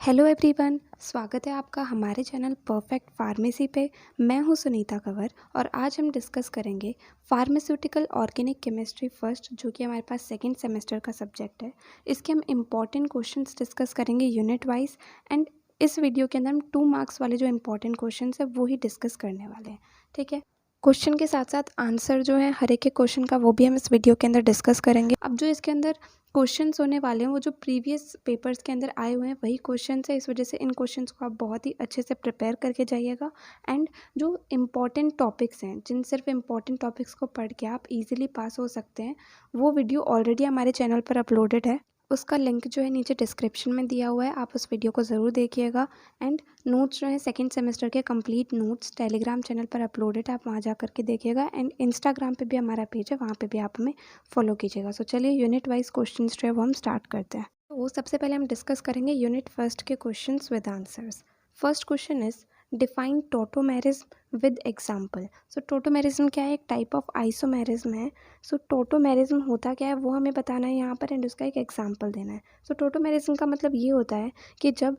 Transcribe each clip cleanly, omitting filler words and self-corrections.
Hello everyone, स्वागत है आपका हमारे चैनल परफेक्ट फार्मेसी पे। मैं हूं सुनीता कंवर और आज हम डिस्कस करेंगे फार्मास्यूटिकल ऑर्गेनिक केमिस्ट्री फर्स्ट, जो कि हमारे पास सेकंड सेमेस्टर का सब्जेक्ट है। इसके हम इम्पॉर्टेंट क्वेश्चंस डिस्कस करेंगे यूनिट वाइज, एंड इस वीडियो के अंदर हम 2 मार्क्स वाले जो इम्पॉर्टेंट क्वेश्चंस है वो ही डिस्कस करने वाले हैं। ठीक है, क्वेश्चन के साथ साथ आंसर जो है हर एक के क्वेश्चन का वो भी हम इस वीडियो के अंदर डिस्कस करेंगे। अब जो इसके अंदर क्वेश्चंस होने वाले हैं वो जो प्रीवियस पेपर्स के अंदर आए हुए हैं वही क्वेश्चंस है, इस वजह से इन क्वेश्चंस को आप बहुत ही अच्छे से प्रिपेयर करके जाइएगा। एंड जो इम्पॉर्टेंट टॉपिक्स हैं, जिन सिर्फ इम्पॉर्टेंट टॉपिक्स को पढ़ के आप इजीली पास हो सकते हैं, वो वीडियो ऑलरेडी हमारे चैनल पर अपलोडेड है। उसका लिंक जो है नीचे डिस्क्रिप्शन में दिया हुआ है, आप उस वीडियो को ज़रूर देखिएगा। एंड नोट्स जो है सेकंड सेमेस्टर के कंप्लीट नोट्स टेलीग्राम चैनल पर अपलोडेड है, आप वहाँ जा करके देखिएगा। एंड इंस्टाग्राम पे भी हमारा पेज है, वहाँ पे भी आप हमें फॉलो कीजिएगा। सो चलिए यूनिट वाइज क्वेश्चन जो है वो हम स्टार्ट करते हैं। तो सबसे पहले हम डिस्कस करेंगे यूनिट फर्स्ट के question with answers. First question is define tautomerism with example. So tautomerism क्या है? एक टाइप ऑफ आइसोमेरिज्म है। सो टोटोमेरिज्म होता क्या है वो हमें बताना है यहाँ पर, एंड उसका एक एग्जाम्पल देना है। सो टोटोमेरिज्म का मतलब ये होता है कि जब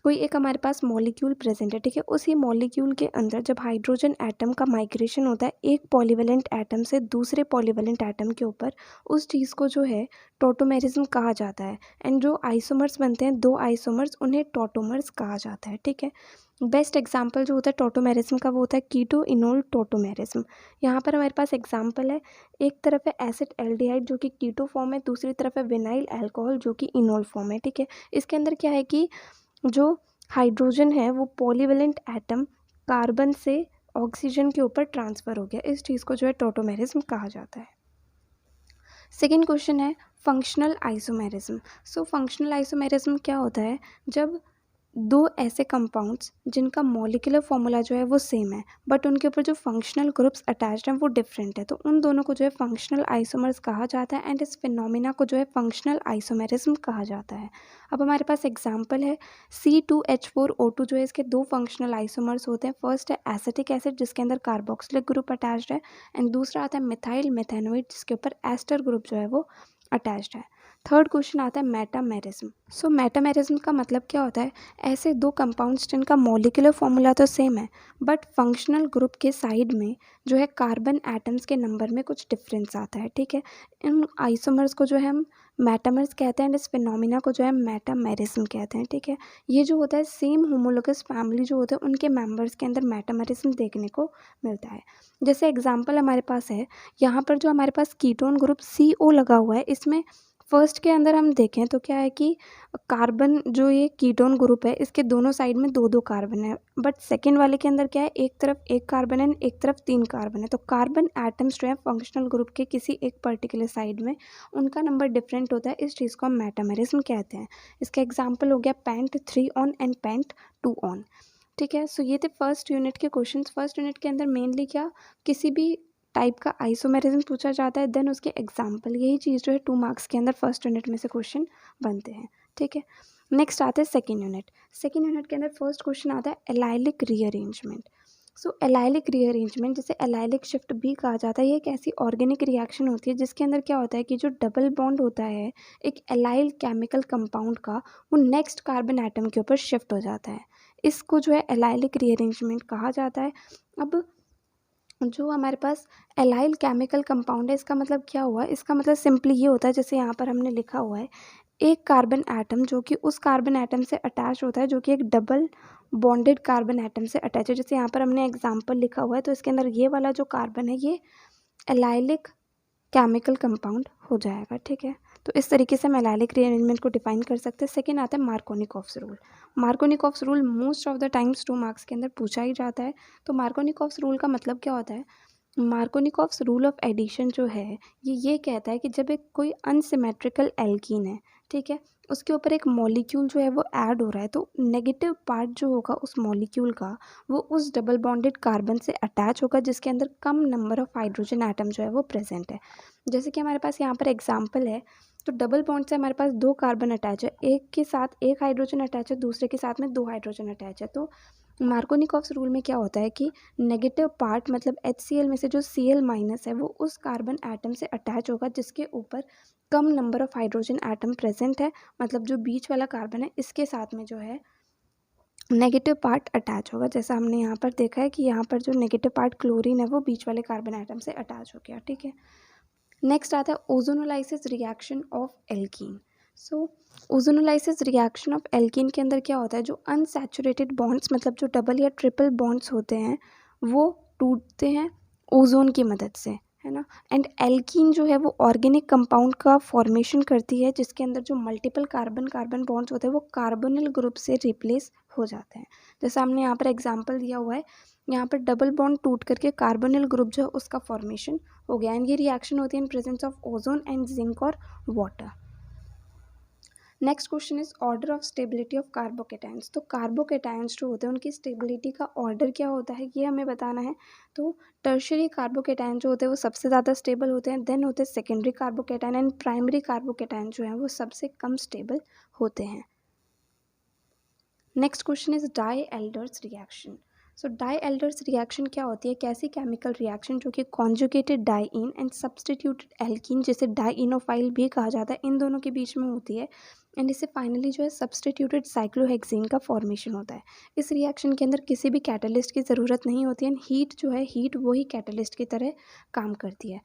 कोई एक हमारे पास मॉलिक्यूल प्रेजेंट है, ठीक है, उसी मॉलिक्यूल के अंदर जब हाइड्रोजन एटम का माइग्रेशन होता है एक पॉलीवेलेंट एटम से दूसरे पॉलीवेलेंट एटम के ऊपर, उस चीज़ को जो है टोटोमेरिज्म कहा जाता है। एंड जो आइसोमर्स बनते हैं, 2 आइसोमर्स, उन्हें टोटोमर्स कहा जाता है। ठीक है, बेस्ट एग्जाम्पल जो होता है टोटोमेरिज्म का वो होता है कीटो इनोल टोटोमेरिज्म। यहाँ पर हमारे पास एग्जाम्पल है, एक तरफ है एसिड एल्डिहाइड जो कि कीटो फॉर्म है, दूसरी तरफ है विनाइल अल्कोहल जो कि इनोल फॉर्म है। ठीक है, इसके अंदर क्या है कि जो हाइड्रोजन है वो पॉलीवेलेंट एटम कार्बन से ऑक्सीजन के ऊपर ट्रांसफ़र हो गया, इस चीज़ को जो है टोटोमेरिज्म कहा जाता है। सेकेंड क्वेश्चन है functional isomerism. So functional isomerism क्या होता है? जब 2 ऐसे कंपाउंड्स जिनका मॉलिक्यूलर फॉर्मूला जो है वो सेम है, बट उनके ऊपर जो फंक्शनल ग्रुप्स अटैच्ड हैं वो डिफरेंट है, तो उन दोनों को जो है फंक्शनल आइसोमर्स कहा जाता है। एंड इस फिनोमिना को जो है फंक्शनल आइसोमेरिज्म कहा जाता है। अब हमारे पास एग्जांपल है C2H4O2, जो है इसके 2 फंक्शनल आइसोमर्स होते हैं। फर्स्ट है एसिटिक एसिड जिसके अंदर कार्बोक्सिलिक ग्रुप अटैच्ड है, एंड दूसरा आता है मिथाइल मेथेनोइड जिसके ऊपर एस्टर ग्रुप जो है वो अटैच्ड है। थर्ड क्वेश्चन आता है मेटामेरिज्म। सो मेटामेरिज्म का मतलब क्या होता है? ऐसे 2 कंपाउंड्स जिनका मॉलिक्यूलर फॉर्मूला तो सेम है, बट फंक्शनल ग्रुप के साइड में जो है कार्बन एटम्स के नंबर में कुछ डिफरेंस आता है। ठीक है, इन आइसोमर्स को जो है हम मेटामर्स कहते हैं, एंड इस फिनोमिना को जो है मेटामेरिज्म कहते हैं। ठीक है, ये जो होता है सेम होमोलोगस फैमिली जो होते हैं उनके मेंबर्स के अंदर मेटामेरिज्म देखने को मिलता है। जैसे एग्जांपल हमारे पास है, यहाँ पर जो हमारे पास कीटोन ग्रुप CO लगा हुआ है, इसमें फर्स्ट के अंदर हम देखें तो क्या है कि कार्बन जो ये कीटोन ग्रुप है इसके दोनों साइड में 2-2 कार्बन है, बट सेकेंड वाले के अंदर क्या है, एक तरफ 1 कार्बन है, एक तरफ 3 कार्बन है। तो कार्बन एटम्स जो है फंक्शनल ग्रुप के किसी एक पर्टिकुलर साइड में उनका नंबर डिफरेंट होता है, इस चीज़ को हम मेटामेरिज्म कहते हैं। इसका एग्जाम्पल हो गया paint 3 on and paint 2 on. ठीक है, सो ये थे फर्स्ट यूनिट के क्वेश्चंस। फर्स्ट यूनिट के अंदर मेनली क्या, किसी भी टाइप का आइसोमेरिज्म पूछा जाता है, देन उसके एग्जाम्पल, यही चीज़ जो है 2 मार्क्स के अंदर फर्स्ट यूनिट में से क्वेश्चन बनते हैं। ठीक है, नेक्स्ट आता है सेकेंड यूनिट। सेकेंड यूनिट के अंदर फर्स्ट क्वेश्चन आता है एलाइलिक रीअरेंजमेंट। सो एलाइलिक रीअरेंजमेंट, जिसे एलाइलिक शिफ्ट भी कहा जाता है, ये एक ऐसी ऑर्गेनिक रिएक्शन होती है जिसके अंदर क्या होता है कि जो डबल बॉन्ड होता है एक एलाइल केमिकल कंपाउंड का, वो नेक्स्ट कार्बन एटम के ऊपर शिफ्ट हो जाता है, इसको जो है एलाइलिक रीअरेंजमेंट कहा जाता है। अब जो हमारे पास एलाइल केमिकल कंपाउंड है, इसका मतलब क्या हुआ? इसका मतलब सिंपली ये होता है, जैसे यहाँ पर हमने लिखा हुआ है, एक कार्बन एटम जो कि उस कार्बन एटम से अटैच होता है जो कि एक डबल बॉन्डेड कार्बन एटम से अटैच है। जैसे यहाँ पर हमने एग्जांपल लिखा हुआ है, तो इसके अंदर ये वाला जो कार्बन है ये एलाइलिक केमिकल कंपाउंड हो जाएगा। ठीक है, तो इस तरीके से हम एलाइलिक रीअरेंजमेंट को डिफाइन कर सकते हैं। सेकेंड आता है Markovnikov's rule. Markovnikov's rule most of the times 2 marks के अंदर पूछा ही जाता है। तो मार्कोनिकॉफ्स रूल का मतलब क्या होता है? मार्कोनिकॉफ्स रूल ऑफ एडिशन जो है ये कहता है कि जब एक कोई अनसिमेट्रिकल एल्कीन है, ठीक है, उसके ऊपर एक मॉलिक्यूल जो है वो ऐड हो रहा है, तो नेगेटिव पार्ट जो होगा उस मॉलिक्यूल का वो उस डबल बॉन्डेड कार्बन से अटैच होगा जिसके अंदर कम नंबर ऑफ हाइड्रोजन एटम जो है वो प्रेजेंट है। जैसे कि हमारे पास यहाँ पर एग्जांपल है, तो डबल बॉन्ड से हमारे पास 2 कार्बन अटैच है, एक के साथ 1 हाइड्रोजन अटैच है, दूसरे के साथ में 2 हाइड्रोजन अटैच है। तो मार्कोनिकॉफ्स रूल में क्या होता है कि नेगेटिव पार्ट मतलब HCl में से जो Cl माइनस है वो उस कार्बन एटम से अटैच होगा जिसके ऊपर कम number of hydrogen atom present है, मतलब जो बीच वाला कार्बन है इसके साथ में जो है नेगेटिव पार्ट अटैच होगा। जैसा हमने यहाँ पर देखा है कि यहाँ पर जो नेगेटिव पार्ट क्लोरीन है वो बीच वाले कार्बन एटम से अटैच हो गया, ठीक है। नेक्स्ट आता है ozonolysis reaction of alkene. So ozonolysis reaction of alkene के अंदर क्या होता है, जो अनसैचुरेटेड बॉन्ड्स मतलब जो डबल या ट्रिपल बॉन्ड्स होते हैं वो टूटते हैं ओजोन की मदद से, है ना। एंड एल्कीन जो है वो ऑर्गेनिक कंपाउंड का फॉर्मेशन करती है जिसके अंदर जो मल्टीपल कार्बन कार्बन बॉन्ड्स होते हैं वो कार्बोनिल ग्रुप से रिप्लेस हो जाते हैं। जैसा हमने यहाँ पर एग्जांपल दिया हुआ है, यहाँ पर डबल बॉन्ड टूट करके कार्बोनिल ग्रुप जो है उसका फॉर्मेशन हो गया। एंड ये रिएक्शन होती है in presence of ozone and zinc और water. Next question is order of stability of carbocations. तो कार्बोकेटाइंस जो होते हैं उनकी स्टेबिलिटी का ऑर्डर क्या होता है ये हमें बताना है। तो टर्शियरी कार्बोकेटाइन जो होते हैं वो सबसे ज़्यादा स्टेबल होते हैं, देन होते हैं secondary carbocation, and primary carbocation जो है वो सबसे कम स्टेबल होते हैं। नेक्स्ट क्वेश्चन इज डाई एल्डर्स रिएक्शन। सो डाई एल्डर्स रिएक्शन क्या होती है, कैसी केमिकल रिएक्शन जो कि conjugated diene and substituted alkene जिसे डाईइनोफाइल भी कहा जाता है इन दोनों के बीच में होती है। एंड इससे फाइनली जो है सब्सटीट्यूटेड साइक्लोहेक्सेन का फॉर्मेशन होता है। इस रिएक्शन के अंदर किसी भी कैटलिस्ट की ज़रूरत नहीं होती है, एंड हीट जो है हीट वही कैटलिस्ट की तरह काम करती है।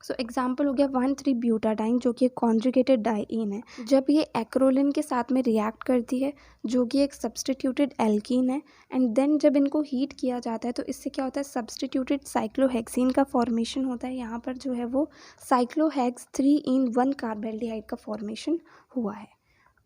सो एग्जाम्पल हो गया 1,3-ब्यूटाडाइन जो कि एक कॉन्जुगेटेड डाईइन है। जब ये एक्रोलिन के साथ में रिएक्ट करती है जो कि एक सब्सटीट्यूटेड एल्कीन है, एंड देन जब इनको हीट किया जाता है तो इससे क्या होता है सब्सटीट्यूटेड साइक्लोहेक्सीन का फॉर्मेशन होता है। यहाँ पर जो है वो साइक्लोहेक्स 3 in 1 कार्बेल्डिहाइड का फॉर्मेशन हुआ है।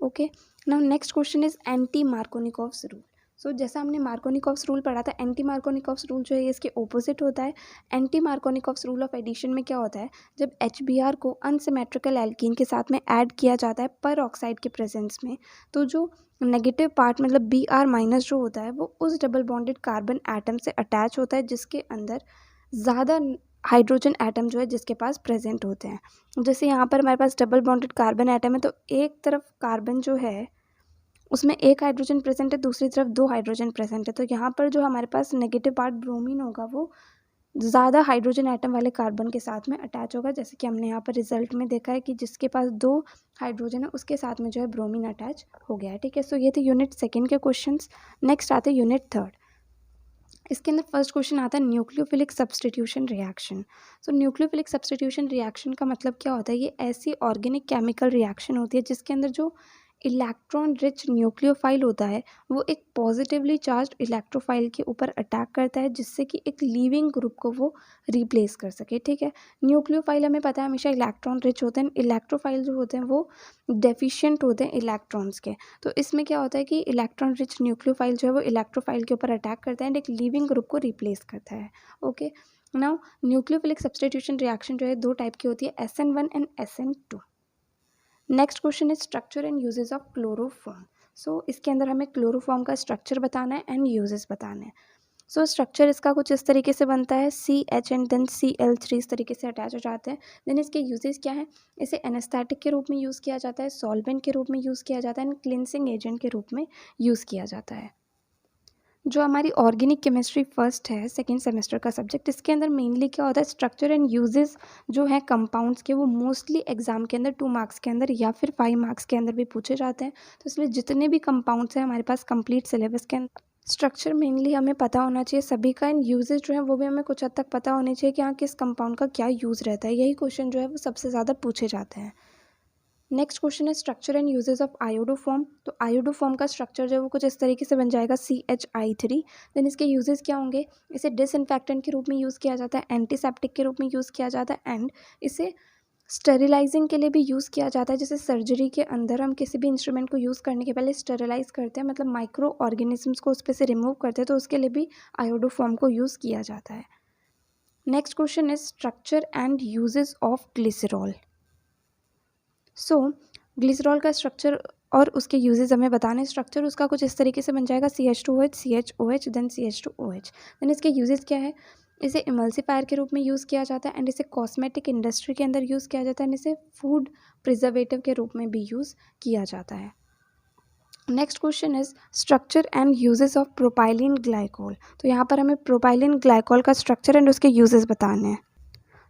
Okay, now next question is anti Markovnikov's rule. So जैसा हमने मार्कोनिकॉफ्स रूल पढ़ा था, एंटी मार्कोनिकॉफ्स रूल जो है इसके ऑपोजिट होता है। Anti Markovnikov's rule of addition में क्या होता है, जब HBr को अनसिमेट्रिकल एल्कीन के साथ में ऐड किया जाता है पर ऑक्साइड के प्रेजेंस में, तो जो नेगेटिव पार्ट मतलब Br माइनस जो होता है वो उस डबल बॉन्डेड कार्बन एटम से अटैच होता है जिसके अंदर ज़्यादा हाइड्रोजन एटम जो है जिसके पास प्रेजेंट होते हैं। जैसे यहाँ पर हमारे पास डबल बॉन्डेड कार्बन एटम है तो एक तरफ कार्बन जो है उसमें एक हाइड्रोजन प्रेजेंट है, दूसरी तरफ 2 हाइड्रोजन प्रेजेंट है। तो यहाँ पर जो हमारे पास नेगेटिव पार्ट ब्रोमीन होगा वो ज़्यादा हाइड्रोजन एटम वाले कार्बन के साथ में अटैच होगा, जैसे कि हमने यहाँ पर रिजल्ट में देखा है कि जिसके पास 2 हाइड्रोजन है उसके साथ में जो है ब्रोमीन अटैच हो गया है, ठीक है। सो ये थे यूनिट सेकेंड के क्वेश्चंस। नेक्स्ट आते हैं यूनिट थर्ड। इसके अंदर फर्स्ट क्वेश्चन आता है न्यूक्लियोफिलिक सब्सटीट्यूशन रिएक्शन। सो न्यूक्लियोफिलिक सब्सटीट्यूशन रिएक्शन का मतलब क्या होता है, ये ऐसी ऑर्गेनिक केमिकल रिएक्शन होती है जिसके अंदर जो इलेक्ट्रॉन रिच न्यूक्लियोफाइल होता है वो एक पॉजिटिवली चार्ज्ड इलेक्ट्रोफाइल के ऊपर अटैक करता है जिससे कि एक लीविंग ग्रुप को वो रिप्लेस कर सके, ठीक है। न्यूक्लियोफाइल हमें पता है हमेशा इलेक्ट्रॉन रिच होते हैं, इलेक्ट्रोफाइल जो होते हैं वो डेफिशिएंट होते हैं इलेक्ट्रॉन्स के। तो इसमें क्या होता है कि इलेक्ट्रॉन रिच न्यूक्लियोफाइल जो है वो इलेक्ट्रोफाइल के ऊपर अटैक करता है एंड एक लिविंग ग्रुप को रिप्लेस करता है। Okay, now nucleophilic substitution reaction जो है 2 टाइप की होती है, SN1 and SN2। Next question is structure and uses of chloroform. So इसके अंदर हमें क्लोरोफॉर्म का स्ट्रक्चर बताना है एंड यूजेस बताने हैं। सो स्ट्रक्चर इसका कुछ इस तरीके से बनता है, CH एंड देन Cl3 इस तरीके से अटैच हो जाते हैं। देन इसके यूजेस क्या है, इसे एनेस्थेटिक के रूप में यूज़ किया जाता है, सॉल्वेंट के रूप में यूज़ किया जाता है एंड क्लिनसिंग एजेंट के रूप में यूज़ किया जाता है। जो हमारी ऑर्गेनिक केमिस्ट्री फर्स्ट है सेकेंड सेमेस्टर का सब्जेक्ट, इसके अंदर मेनली क्या होता है स्ट्रक्चर एंड यूजेस जो है कंपाउंड्स के वो मोस्टली एग्जाम के अंदर 2 मार्क्स के अंदर या फिर 5 मार्क्स के अंदर भी पूछे जाते हैं। तो इसलिए जितने भी कंपाउंड्स हैं हमारे पास कंप्लीट सिलेबस के अंदर स्ट्रक्चर मेनली हमें पता होना चाहिए सभी का, एंड यूजेस जो है वो भी हमें कुछ हद तक पता होने चाहिए कि हाँ किस कंपाउंड का क्या यूज़ रहता है। यही क्वेश्चन जो है वो सबसे ज़्यादा पूछे जाते हैं। नेक्स्ट क्वेश्चन है structure and uses of iodoform. तो आयोडोफॉर्म का स्ट्रक्चर जो है वो कुछ इस तरीके से बन जाएगा, CHI3। देन इसके यूजेस क्या होंगे, इसे डिसइंफेक्टेंट के रूप में यूज़ किया जाता है, एंटीसेप्टिक के रूप में यूज़ किया जाता है एंड इसे स्टेरिलाइजिंग के लिए भी यूज़ किया जाता है। जैसे सर्जरी के अंदर हम किसी भी इंस्ट्रूमेंट को यूज़ करने के पहले स्टेरिलाइज करते हैं, मतलब माइक्रो ऑर्गेनिजम्स को उस पर से रिमूव करते हैं, तो उसके लिए भी आयोडोफॉर्म को यूज़ किया जाता है। Next question is structure and uses of glycerol. So glycerol का स्ट्रक्चर और उसके यूजेस हमें बताने। स्ट्रक्चर उसका कुछ इस तरीके से बन जाएगा, CH2OH CHOH then CH2OH। Then इसके यूजेस क्या है, इसे इमल्सिफायर के रूप में यूज़ किया जाता है एंड इसे कॉस्मेटिक इंडस्ट्री के अंदर यूज़ किया जाता है एंड इसे फूड प्रिजर्वेटिव के रूप में भी यूज़ किया जाता है। Next question is structure and uses of propylene glycol. तो यहाँ पर हमें प्रोपाइलिन ग्लाइकोल का स्ट्रक्चर एंड उसके यूजेस बताने हैं।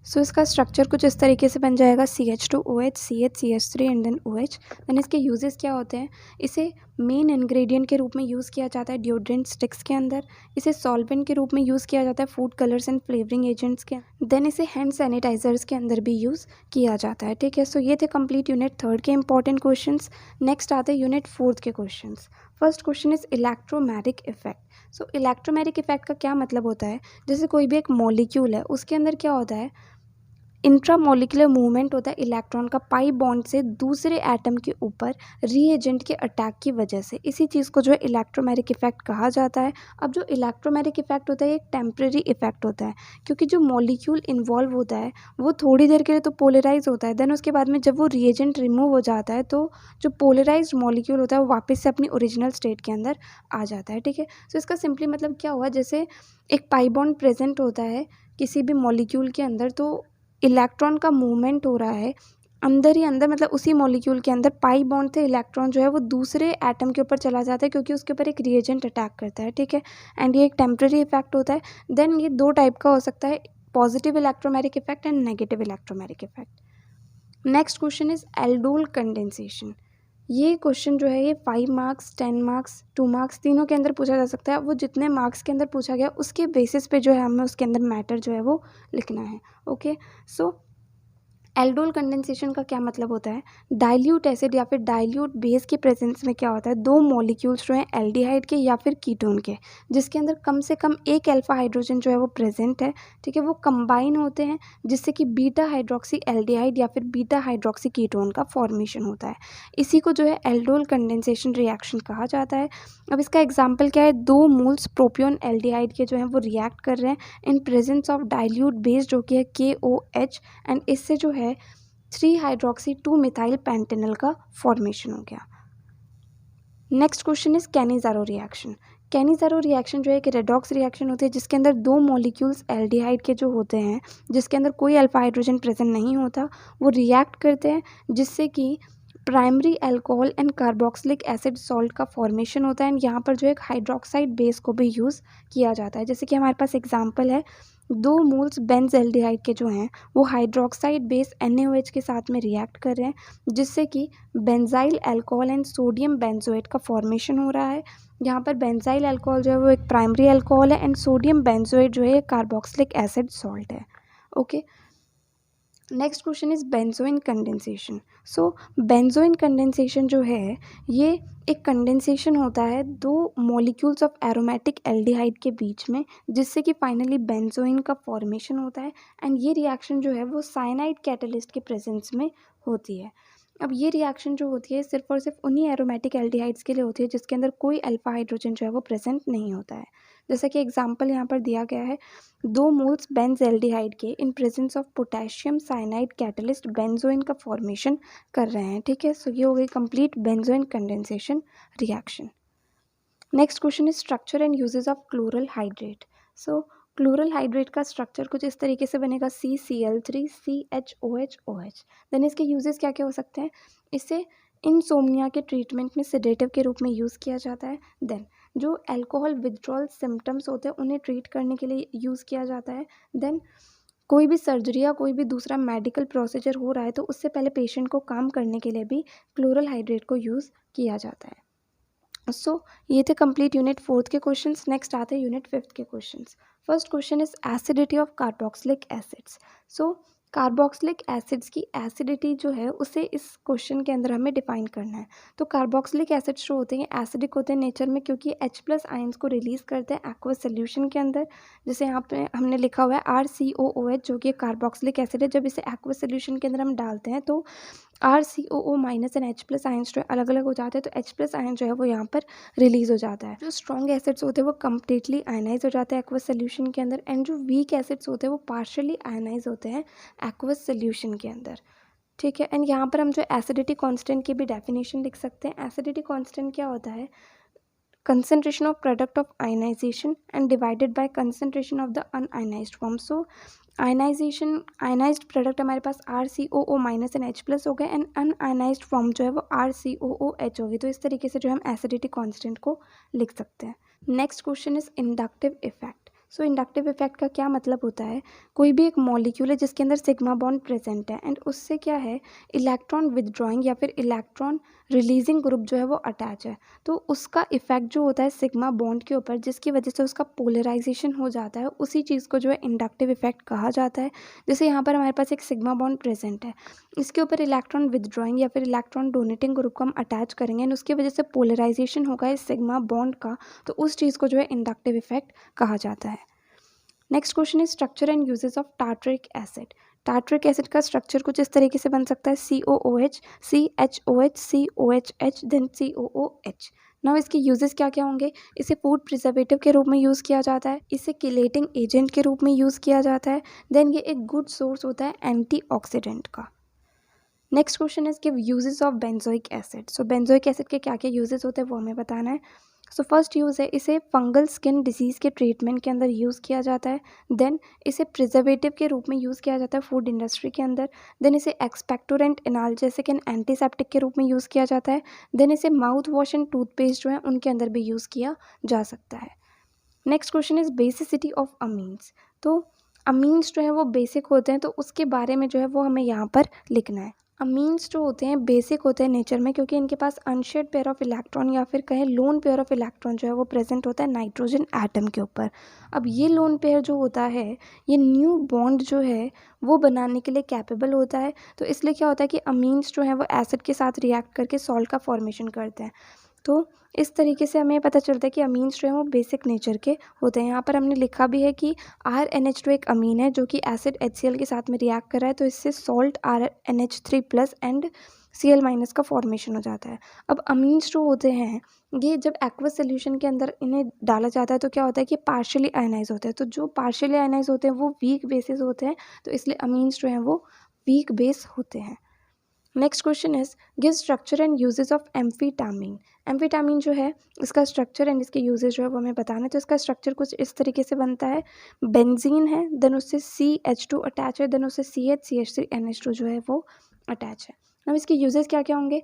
सो इसका स्ट्रक्चर कुछ इस तरीके से बन जाएगा CH2OH CH3 and then OH। Then इसके यूजेस क्या होते हैं, इसे मेन इंग्रेडिएंट के रूप में यूज़ किया जाता है डिओड्रेंट स्टिक्स के अंदर, इसे सॉल्वेंट के रूप में यूज़ किया जाता है food colours and flavouring agents के, देन इसे हैंड सैनिटाइजर्स के अंदर भी यूज़ किया जाता है। ठीक है, सो ये थे कंप्लीट यूनिट 3 के इंपॉर्टेंट क्वेश्चंस। नेक्स्ट आते हैं यूनिट 4 के questions. First question is इलेक्ट्रोमैटिक effect. So इलेक्ट्रोमैटिक effect का क्या मतलब होता है, जैसे कोई भी एक मॉलिक्यूल है उसके अंदर क्या होता है, इंट्रामोलिकुलर मूवमेंट होता है इलेक्ट्रॉन का पाई बॉन्ड से दूसरे एटम के ऊपर रीएजेंट के अटैक की वजह से, इसी चीज़ को जो है इलेक्ट्रोमैटिक इफेक्ट कहा जाता है। अब जो इलेक्ट्रोमैटिक इफेक्ट होता है एक टेम्परेरी इफेक्ट होता है, क्योंकि जो मॉलिक्यूल इन्वॉल्व होता है वो थोड़ी देर के लिए तो पोलराइज होता है, देन उसके बाद में जब वो रीएजेंट रिमूव हो जाता है तो जो पोलराइज मॉलिक्यूल होता है वो वापस से अपनी ओरिजिनल स्टेट के अंदर आ जाता है। ठीक है, सो इसका सिंपली मतलब क्या हुआ, जैसे एक पाई बॉन्ड प्रेजेंट होता है किसी भी मॉलिक्यूल के अंदर, तो इलेक्ट्रॉन का मूवमेंट हो रहा है अंदर ही अंदर, मतलब उसी मॉलिक्यूल के अंदर पाई बॉन्ड से इलेक्ट्रॉन जो है वो दूसरे एटम के ऊपर चला जाता है क्योंकि उसके ऊपर एक रिएजेंट अटैक करता है। ठीक है, एंड ये एक टेम्परेरी इफेक्ट होता है। देन ये दो टाइप का हो सकता है, positive इलेक्ट्रोमैटिक effect and negative इलेक्ट्रोमैटिक effect. Next question is aldol condensation. ये क्वेश्चन जो है ये 5 मार्क्स 10 मार्क्स 2 मार्क्स तीनों के अंदर पूछा जा सकता है। वो जितने मार्क्स के अंदर पूछा गया उसके बेसिस पे जो है हमें उसके अंदर मैटर जो है वो लिखना है। ओके, सो एल्डोल कंडेंसेशन का क्या मतलब होता है, डाइल्यूट एसिड या फिर डाइल्यूट बेस के प्रेजेंस में क्या होता है, दो मॉलिक्यूल्स जो हैं एल्डिहाइड के या फिर कीटोन के, जिसके अंदर कम से कम एक अल्फा हाइड्रोजन जो है वो प्रेजेंट है। ठीक है, वो कंबाइन होते हैं जिससे कि बीटा हाइड्रोक्सी एल्डिहाइड या फिर बीटा हाइड्रोक्सी कीटोन का फॉर्मेशन होता है। इसी को जो है एल्डोल कंडेंसेशन रिएक्शन कहा जाता है। अब इसका एग्जाम्पल क्या है, दो मोल्स प्रोपियोन एल्डिहाइड के जो हैं वो रिएक्ट कर रहे हैं इन प्रेजेंस ऑफ डाइल्यूट बेस जो कि है KOH, एंड इससे जो है 3 हाइड्रोक्सी 2 मिथाइल पेंटेनल का फॉर्मेशन हो गया। Next question is Cannizzaro reaction. Cannizzaro reaction जो है एक रेडॉक्स रिएक्शन होती है जिसके अंदर दो मॉलिक्यूल्स एल्डिहाइड के जो होते हैं जिसके अंदर कोई अल्फा हाइड्रोजन प्रेजेंट नहीं होता, वो रिएक्ट करते हैं जिससे कि primary alcohol and carboxylic acid salt का फॉर्मेशन होता है। एंड यहाँ पर जो एक हाइड्रोक्साइड बेस को भी यूज़ किया जाता है, जैसे कि हमारे पास एग्जांपल है, दो मोल्स बेंजल्डिहाइड के जो हैं वो हाइड्रोक्साइड बेस NaOH के साथ में रिएक्ट कर रहे हैं जिससे कि benzyl alcohol and sodium benzoate का फॉर्मेशन हो रहा है। यहाँ पर बेंजाइल अल्कोहल जो है वो एक प्राइमरी अल्कोहल है एंड सोडियम बेंजोएट जो है कार्बोक्सिलिक एसिड सॉल्ट है। Okay, next question is benzoin condensation. So benzoin condensation जो है ये एक कंडेंसेशन होता है दो मॉलिक्यूल्स ऑफ एरोमेटिक एल्डिहाइड के बीच में जिससे कि फाइनली बेंजोइन का फॉर्मेशन होता है। एंड ये रिएक्शन जो है वो साइनाइड कैटलिस्ट के प्रेजेंस में होती है। अब ये रिएक्शन जो होती है सिर्फ और सिर्फ उन्हीं एरोमेटिक एल्डिहाइड्स के लिए होती है जिसके अंदर कोई अल्फा हाइड्रोजन जो है वो प्रेजेंट नहीं होता है। जैसा कि एग्जाम्पल यहाँ पर दिया गया है, दो मोल्स बेंजल्डिहाइड के इन presence of potassium cyanide catalyst benzoin का फॉर्मेशन कर रहे हैं। ठीक है, सो ये हो गई complete benzoin condensation reaction. Next question is structure and uses of chloral hydrate. So chloral hydrate का स्ट्रक्चर कुछ इस तरीके से बनेगा, CCl3 CHOH। देन इसके यूजेस क्या क्या हो सकते हैं, इससे इनसोम्निया के ट्रीटमेंट में सेडेटिव के रूप में यूज़ किया जाता है। देन जो अल्कोहल विथड्रॉल सिम्टम्स होते हैं उन्हें ट्रीट करने के लिए यूज़ किया जाता है। देन कोई भी सर्जरी या कोई भी दूसरा मेडिकल प्रोसीजर हो रहा है तो उससे पहले पेशेंट को काम करने के लिए भी क्लोरल हाइड्रेट को यूज़ किया जाता है। ये थे कंप्लीट यूनिट 4 के क्वेश्चंस। नेक्स्ट आते हैं यूनिट 5 के questions. First question is acidity of carboxylic acids. So carboxylic acids की एसिडिटी जो है उसे इस क्वेश्चन के अंदर हमें डिफाइन करना है। तो कार्बोक्सिलिक एसिड्स जो होते हैं एसिडिक होते हैं नेचर में क्योंकि H+ आयंस को रिलीज़ करते हैं एक्वस सोल्यूशन के अंदर, जैसे यहाँ पे हमने लिखा हुआ है RCOOH जो कि कार्बोक्सिलिक एसिड है। जब इसे एक्वस सोल्यूशन के अंदर हम डालते हैं तो RCOO- एंड H+ आयंस जो अलग अलग हो जाते हैं, तो H+ आयन जो है वो यहाँ पर रिलीज हो जाता है। जो स्ट्रॉन्ग एसिड्स होते हैं वो कम्प्लीटली आयनाइज हो जाते हैं एक्वस सोल्यूशन के अंदर, एंड जो वीक एसिड्स होते हैं वो पार्शियली आयनाइज होते हैं एक्वस सोल्यूशन के अंदर। ठीक है, एंड यहाँ पर हम जो एसिडिटी कांस्टेंट की भी डेफिनेशन लिख सकते हैं। एसिडिटी कांस्टेंट क्या होता है, concentration of product of ionization and divided by concentration of the unionized form. So ionised product हमारे पास RCOO माइनस एंड H+ हो गए एंड अनआयनाइज्ड फॉर्म जो है वो RCOOH होगी। तो इस तरीके से जो हम एसिडिटी कांस्टेंट को लिख सकते हैं। Next question is inductive effect. So inductive effect का क्या मतलब होता है, कोई भी एक मॉलिक्यूल है जिसके अंदर सिग्मा बॉन्ड प्रेजेंट है एंड उससे क्या है इलेक्ट्रॉन विदड्रॉइंग या फिर इलेक्ट्रॉन रिलीजिंग ग्रुप जो है वो अटैच है, तो उसका इफेक्ट जो होता है सिग्मा बॉन्ड के ऊपर जिसकी वजह से उसका पोलराइजेशन हो जाता है, उसी चीज़ को जो है इंडक्टिव इफेक्ट कहा जाता है। जैसे यहाँ पर हमारे पास एक सिग्मा बॉन्ड प्रेजेंट है, इसके ऊपर इलेक्ट्रॉन विदड्रॉइंग या फिर इलेक्ट्रॉन डोनेटिंग ग्रुप को हम अटैच करेंगे एंड उसकी वजह से पोलराइजेशन होगा इस सिग्मा बॉन्ड का, तो उस चीज़ को जो है इंडक्टिव इफेक्ट कहा जाता है। Next question is structure and uses of tartaric acid. Tartaric acid का स्ट्रक्चर कुछ इस तरीके से बन सकता है COOH, CHOH, COHH, then COOH। Now इसके यूजेस क्या क्या होंगे, इसे फूड प्रिजर्वेटिव के रूप में यूज़ किया जाता है, इसे किलेटिंग एजेंट के रूप में यूज़ किया जाता है, देन ये एक गुड सोर्स होता है एंटीऑक्सीडेंट का। Next question is give uses of benzoic acid. So benzoic acid के क्या क्या यूजेस होते हैं वो हमें बताना है। सो फर्स्ट यूज़ है इसे फंगल स्किन डिजीज़ के ट्रीटमेंट के अंदर यूज़ किया जाता है, देन इसे प्रिजर्वेटिव के रूप में यूज़ किया जाता है फूड इंडस्ट्री के अंदर, देन इसे एक्सपेक्टोरेंट एनाल्जेसिक एंड एंटीसेप्टिक के रूप में यूज़ किया जाता है, देन इसे माउथ वॉश एंड टूथपेस्ट जो है उनके अंदर भी यूज़ किया जा सकता है। Next question is basicity of amines. तो अमीन्स जो है वो बेसिक होते हैं, तो उसके बारे में जो है वो हमें यहाँ पर लिखना है। अमीन्स जो होते हैं बेसिक होते हैं नेचर में क्योंकि इनके पास अनशेयर्ड पेयर ऑफ इलेक्ट्रॉन या फिर कहें लोन पेयर ऑफ इलेक्ट्रॉन जो है वो प्रेजेंट होता है नाइट्रोजन एटम के ऊपर। अब ये लोन पेयर जो होता है ये न्यू बॉन्ड जो है वो बनाने के लिए कैपेबल होता है, तो इसलिए क्या होता है कि अमीन्स जो है वो एसिड के साथ रिएक्ट करके सॉल्ट का फॉर्मेशन करते हैं। तो इस तरीके से हमें पता चलता है कि अमीन्स जो हैं वो बेसिक नेचर के होते हैं। यहाँ पर हमने लिखा भी है कि RNH2 एक अमीन है जो कि एसिड HCl के साथ में रिएक्ट कर रहा है, तो इससे सॉल्ट RNH3+ एंड Cl- का फॉर्मेशन हो जाता है। अब अमीन्स जो होते हैं ये जब एक्वस सोल्यूशन के अंदर इन्हें डाला जाता है तो क्या होता है कि पार्शियली आयनाइज होते हैं, तो जो पार्शियली आयनाइज होते हैं वो वीक बेसिस होते हैं, तो इसलिए अमीन्स जो हैं वो वीक बेस होते हैं। Next question is give structure and uses of amphetamine. Amphetamine जो है इसका स्ट्रक्चर एंड इसके यूजेस जो है वो हमें बताना है। तो इसका स्ट्रक्चर कुछ इस तरीके से बनता है, बेंजीन है, देन उससे CH2 अटैच है, देन उससे CH3NH2 जो है वो अटैच है। अब इसके यूजेस क्या क्या होंगे,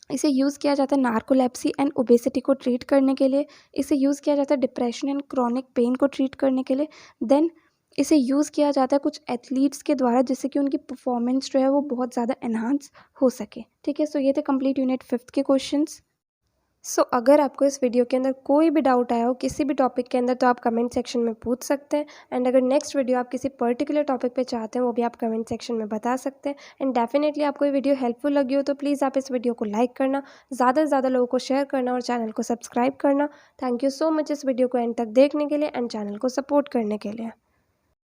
इसे यूज़ किया जाता है नार्कोलेप्सी एंड ओबेसिटी को ट्रीट करने के लिए, इसे यूज़ किया जाता है डिप्रेशन एंड क्रॉनिक पेन को ट्रीट करने के लिए, देन इसे यूज़ किया जाता है कुछ एथलीट्स के द्वारा जिससे कि उनकी परफॉर्मेंस जो है वो बहुत ज़्यादा एनहांस हो सके। ठीक है, सो ये थे कंप्लीट यूनिट 5 के क्वेश्चंस। सो अगर आपको इस वीडियो के अंदर कोई भी डाउट आया हो किसी भी टॉपिक के अंदर तो आप कमेंट सेक्शन में पूछ सकते हैं, एंड अगर नेक्स्ट वीडियो आप किसी पर्टिकुलर टॉपिक पे चाहते हैं वो भी आप कमेंट सेक्शन में बता सकते हैं। एंड डेफिनेटली आपको ये वीडियो हेल्पफुल लगी हो तो प्लीज़ आप इस वीडियो को लाइक करना, ज़्यादा से ज़्यादा लोगों को शेयर करना और चैनल को सब्सक्राइब करना। थैंक यू सो मच इस वीडियो को एंड तक देखने के लिए एंड चैनल को सपोर्ट करने के लिए।